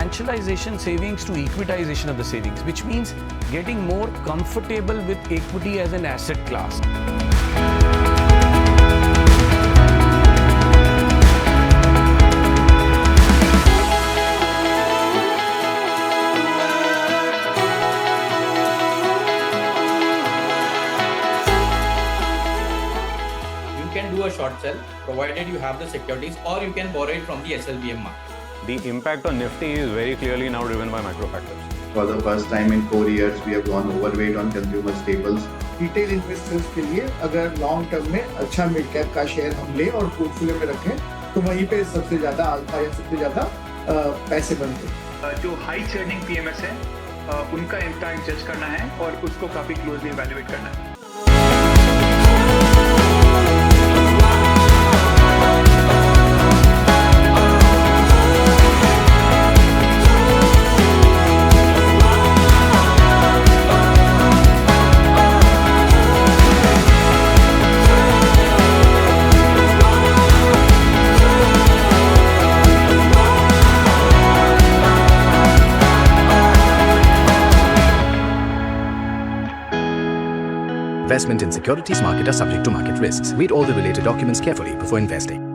financialization savings to equitization of the savings, which means getting more comfortable with equity as an asset class. You can do a short sell provided you have the securities, or you can borrow it from the SLBM market. The impact on Nifty is very clearly now driven by macro factors. For the first time in 4 years, we have gone overweight on consumer staples. Retail investors के लिए अगर long term में अच्छा mid cap का share हम लें और portfolio में रखें तो वहीं पे सबसे ज्यादा अल्फा या सबसे ज्यादा पैसे बनते हैं। जो हाई चर्निंग पीएमएस है उनका इम्पैक्ट जज करना है और उसको काफी क्लोजली इवैल्यूएट करना है। Investment in securities market are subject to market risks. Read all the related documents carefully before investing.